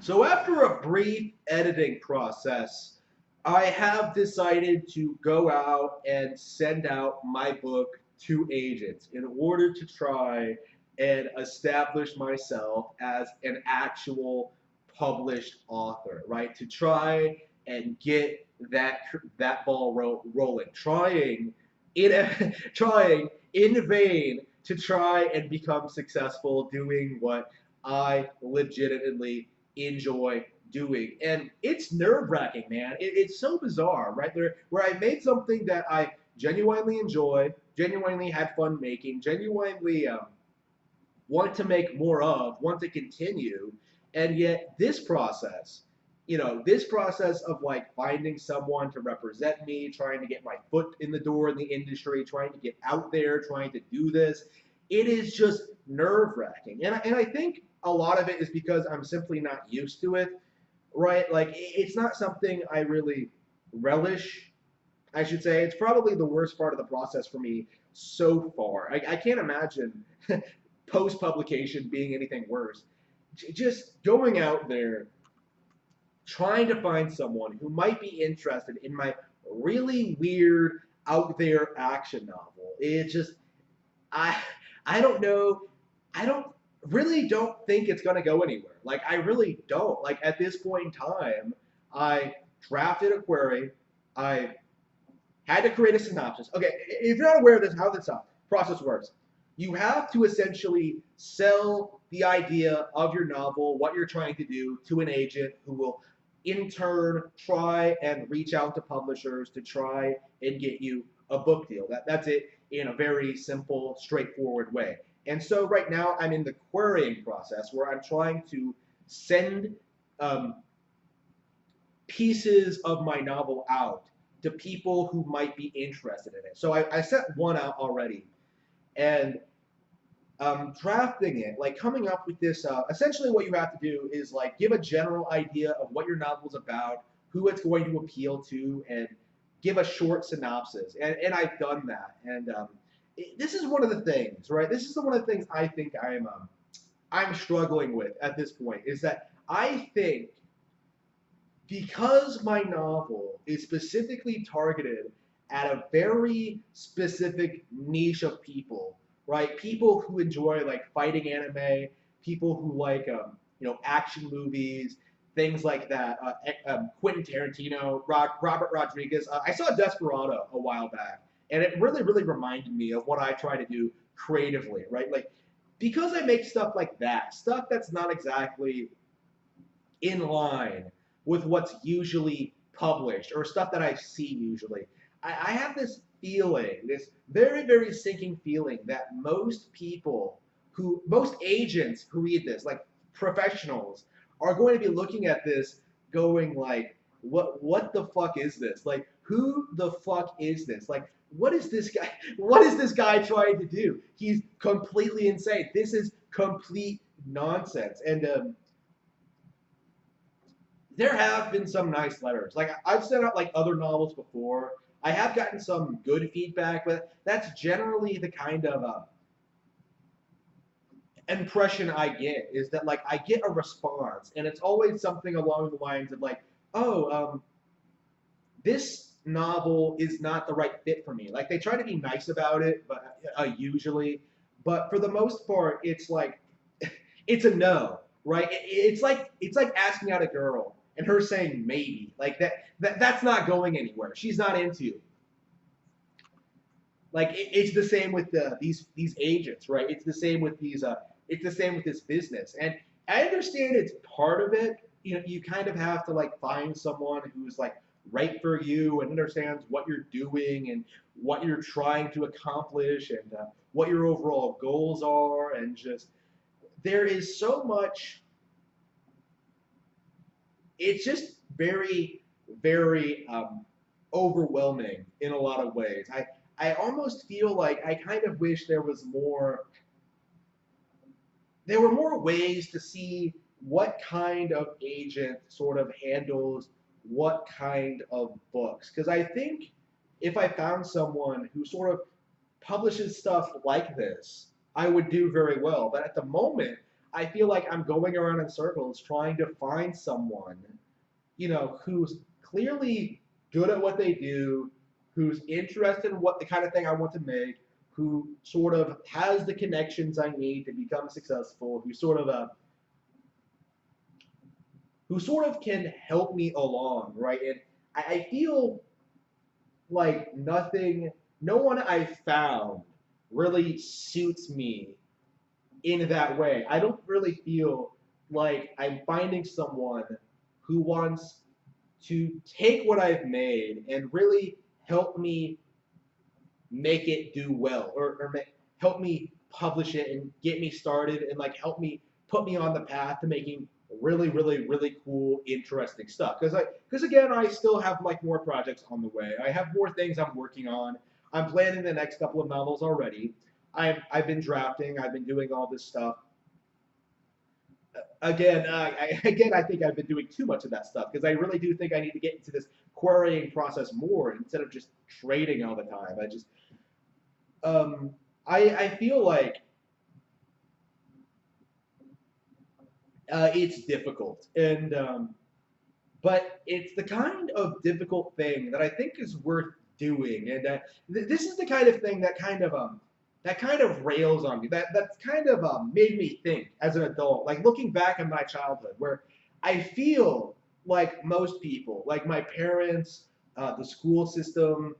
So after a brief editing process, I have decided to go out and send out my book to agents in order to try and establish myself as an actual published author, right? To try and get that ball rolling, trying in vain to try and become successful doing what I legitimately enjoy doing. And it's nerve wracking, man. It's so bizarre, right? Where I made something that I genuinely enjoy, genuinely had fun making, genuinely want to make more of, want to continue, and yet this process of like finding someone to represent me, trying to get my foot in the door in the industry, trying to get out there, trying to do this, it is just nerve wracking. And I think a lot of it is because I'm simply not used to it, right? Like it's not something I really relish. I should say it's probably the worst part of the process for me so far. I can't imagine post publication being anything worse. Just going out there, trying to find someone who might be interested in my really weird, out there action novel. It's just, I, I don't know. I don't think it's gonna go anywhere. Like I really don't. Like at this point in time, I drafted a query. I had to create a synopsis. Okay, if you're not aware of this, how this process works, you have to essentially sell the idea of your novel, what you're trying to do, to an agent who will in turn try and reach out to publishers to try and get you a book deal. That's it in a very simple, straightforward way. And so right now I'm in the querying process where I'm trying to send um, pieces of my novel out to people who might be interested in it. So I sent one out already, and drafting it, like coming up with this. Essentially, what you have to do is like give a general idea of what your novel's about, who it's going to appeal to, and give a short synopsis. And I've done that. And this is one of the things, right? This is one of the things I think I'm struggling with at this point is that I think because my novel is specifically targeted at a very specific niche of people, right? People who enjoy like fighting anime, people who like action movies, things like that. Quentin Tarantino, Robert Rodriguez. I saw Desperado a while back, and it really reminded me of what I try to do creatively, right? Like because I make stuff like that, stuff that's not exactly in line with what's usually published or stuff that I see usually. I have this feeling, this very sinking feeling that most agents who read this, like professionals, are going to be looking at this going like, what the fuck is this? Like, who the fuck is this? Like, what is this guy? What is this guy trying to do? He's completely insane. This is complete nonsense. And there have been some nice letters. Like I've sent out like other novels before. I have gotten some good feedback, but that's generally the kind of impression I get is that like I get a response, and it's always something along the lines of like, oh, this novel is not the right fit for me. Like they try to be nice about it, but usually, but for the most part, it's like it's a no, right? It's like asking out a girl and her saying maybe. Like that's not going anywhere. She's not into you. Like it's the same with these agents, right? It's the same with these. It's the same with this business. And I understand it's part of it. You kind of have to like find someone who's like right for you and understands what you're doing and what you're trying to accomplish and what your overall goals are and just there is so much. It's just very overwhelming in a lot of ways. I almost feel like I kind of wish there were more ways to see what kind of agent sort of handles what kind of books. Because I think if I found someone who sort of publishes stuff like this, I would do very well. But at the moment, I feel like I'm going around in circles trying to find someone, who's clearly good at what they do, who's interested in what the kind of thing I want to make, who sort of has the connections I need to become successful, who sort of can help me along, right? And I feel like no one I found really suits me in that way. I don't really feel like I'm finding someone who wants to take what I've made and really help me make it do well, or help me publish it and get me started, and like help me put me on the path to making really, really, really cool, interesting stuff. Because again, I still have like more projects on the way. I have more things I'm working on. I'm planning the next couple of novels already. I've been drafting. I've been doing all this stuff. Again, I think I've been doing too much of that stuff because I really do think I need to get into this querying process more instead of just trading all the time. Um, I feel like it's difficult, but it's the kind of difficult thing that I think is worth doing, and this is the kind of thing that kind of rails on me. That's kind of made me think as an adult, like looking back on my childhood, where I feel like most people, like my parents, the school system,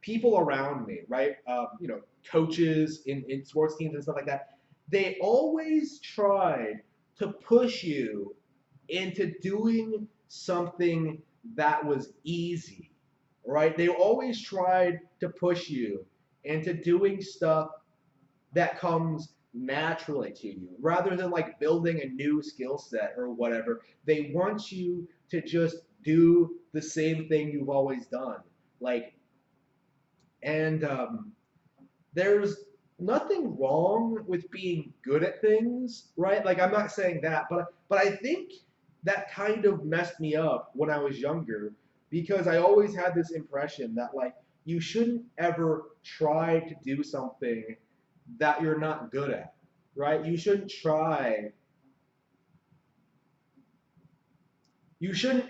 people around me, right? Coaches in sports teams and stuff like that. They always tried to push you into doing something that was easy, right? They always tried to push you into doing stuff that comes naturally to you rather than like building a new skill set or whatever. They want you to just do the same thing you've always done. Like, and there's nothing wrong with being good at things, right? Like I'm not saying that, but I think that kind of messed me up when I was younger because I always had this impression that like you shouldn't ever try to do something that you're not good at, right? You shouldn't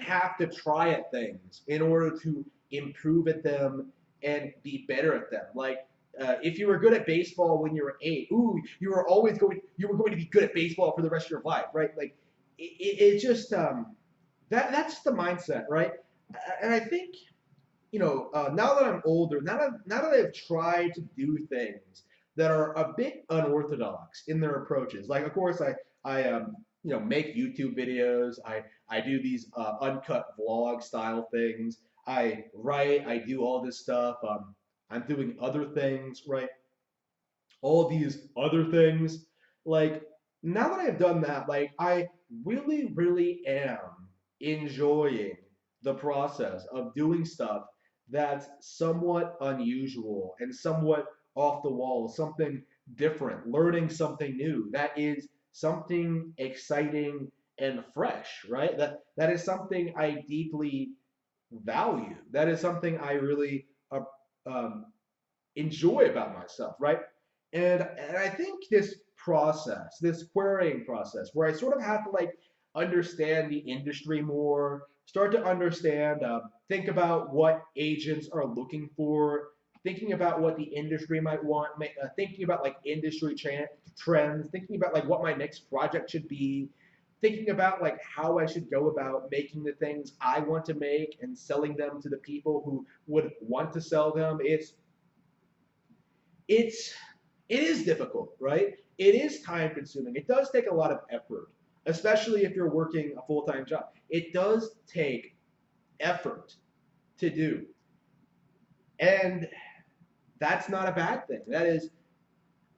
have to try at things in order to improve at them and be better at them. Like if you were good at baseball when you were 8, ooh, you were going to be good at baseball for the rest of your life, right? Like it just that's the mindset, right? And I think now that I'm older, now that I've tried to do things that are a bit unorthodox in their approaches, like of course I make YouTube videos. I do these uncut vlog style things. I write. I do all this stuff. I'm doing other things, right? All these other things. Like now that I've done that, like I really, really am enjoying the process of doing stuff that's somewhat unusual and somewhat off the wall, something different, learning something new. That is something exciting and fresh, right? That is something I deeply value. That is something I really um, enjoy about myself, right? And I think this process, this querying process, where I sort of have to like understand the industry more, start to understand, think about what agents are looking for, thinking about what the industry might want, thinking about like trends, thinking about like what my next project should be, thinking about like how I should go about making the things I want to make and selling them to the people who would want to sell them. It's it is difficult, right? It is time consuming. It does take a lot of effort, especially if you're working a full-time job. It does take effort to do. And that's not a bad thing. That is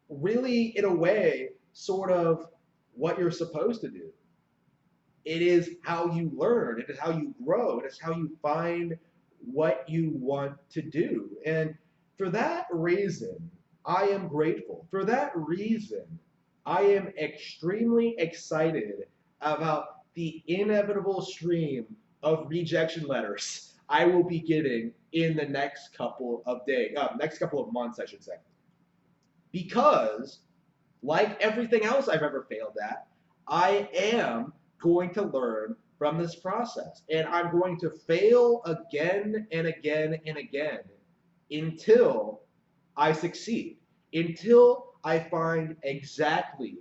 really, in a way, sort of what you're supposed to do. It is how you learn, it is how you grow, it is how you find what you want to do. And for that reason, I am grateful. For that reason, I am extremely excited about the inevitable stream of rejection letters I will be getting in the next couple of days, next couple of months, I should say. Because, like everything else I've ever failed at, I am going to learn from this process. And I'm going to fail again and again and again until I succeed, until I find exactly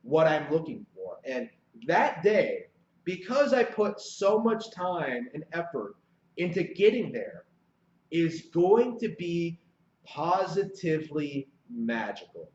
what I'm looking for. And that day, because I put so much time and effort into getting there, is going to be positively magical.